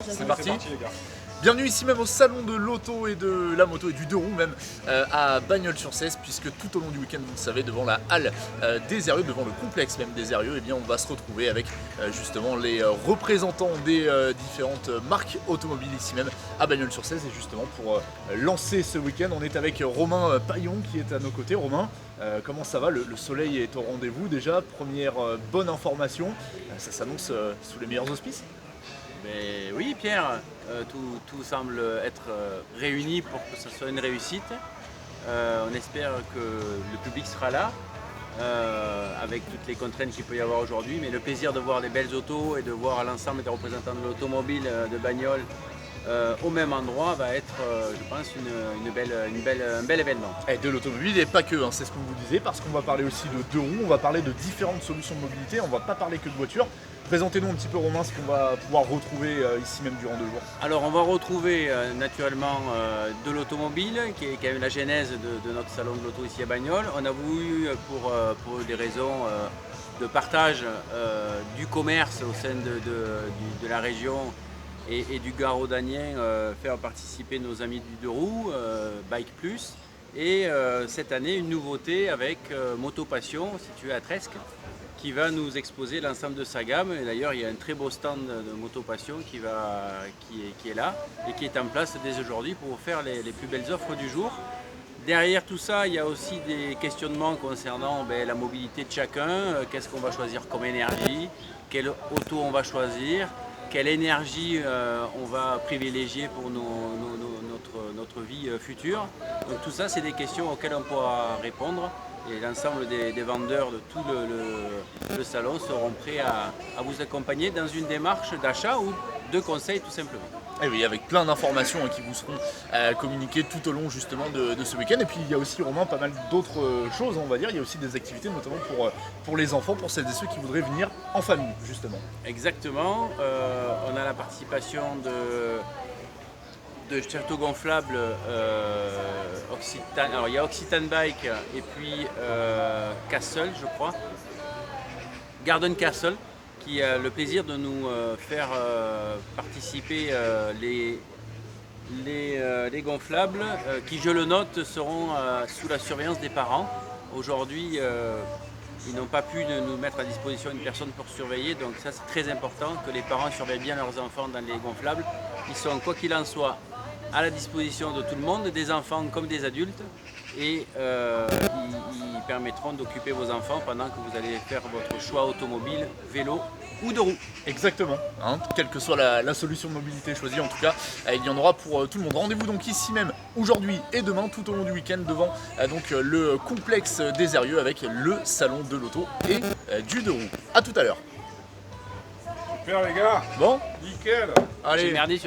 C'est parti les gars. Bienvenue ici même au salon de l'auto et de la moto et du deux roues même à Bagnols-sur-Cèze, puisque tout au long du week-end, vous le savez, devant la halle des Herrieux, devant le complexe même des Herrieux, eh bien on va se retrouver avec justement les représentants des différentes marques automobiles ici même à Bagnols-sur-Cèze. Et justement pour lancer ce week-end, on est avec Romain Paillon qui est à nos côtés. Romain, comment ça va? Le soleil est au rendez-vous déjà, première bonne information, ça s'annonce sous les meilleurs auspices? Mais oui Pierre, tout semble être réuni pour que ce soit une réussite. On espère que le public sera là, avec toutes les contraintes qu'il peut y avoir aujourd'hui, mais le plaisir de voir des belles autos et de voir l'ensemble des représentants de l'automobile de Bagnols au même endroit va être, je pense, un bel événement. Et de l'automobile et pas que, hein, c'est ce qu'on vous disait, parce qu'on va parler aussi de deux roues, on va parler de différentes solutions de mobilité, on va pas parler que de voitures. Présentez-nous un petit peu, Romain, ce qu'on va pouvoir retrouver ici même durant 2 jours. Alors on va retrouver naturellement de l'automobile, qui est quand même la genèse de notre salon de l'auto ici à Bagnols. On a voulu, pour des raisons de partage du commerce au sein de la région et du Gard-Rhodanien, faire participer nos amis du deux roues, Bike Plus. Et cette année, une nouveauté avec Moto Passion, située à Tresques, qui va nous exposer l'ensemble de sa gamme. Et d'ailleurs, il y a un très beau stand de Moto Passion qui est là et qui est en place dès aujourd'hui pour vous faire les plus belles offres du jour. Derrière tout ça, il y a aussi des questionnements concernant la mobilité de chacun. Qu'est-ce qu'on va choisir comme énergie? Quelle auto on va choisir? Quelle énergie on va privilégier pour notre vie future? Donc tout ça, c'est des questions auxquelles on pourra répondre. Et l'ensemble des vendeurs de tout le salon seront prêts à vous accompagner dans une démarche d'achat ou de conseil tout simplement. Et oui, avec plein d'informations qui vous seront communiquées tout au long justement de ce week-end. Et puis il y a aussi, Romain, pas mal d'autres choses, on va dire. Il y a aussi des activités notamment pour les enfants, pour celles et ceux qui voudraient venir en famille justement. Exactement, on a la participation de châteaux gonflables Occitan. Alors il y a Occitan Bike et puis Castle, je crois, Garden Castle, qui a le plaisir de nous faire participer les gonflables qui, je le note, seront sous la surveillance des parents. Aujourd'hui, ils n'ont pas pu nous mettre à disposition une personne pour surveiller, donc ça c'est très important que les parents surveillent bien leurs enfants dans les gonflables. Ils sont, quoi qu'il en soit, à la disposition de tout le monde, des enfants comme des adultes, et ils permettront d'occuper vos enfants pendant que vous allez faire votre choix automobile, vélo ou de roues. Exactement, hein, quelle que soit la solution de mobilité choisie, en tout cas, il y en aura pour tout le monde. Rendez-vous donc ici même aujourd'hui et demain, tout au long du week-end, devant donc le complexe des Herrieux avec le salon de l'auto et du deux roues. A tout à l'heure. Super les gars, Bon, nickel. allez. J'ai merdé sur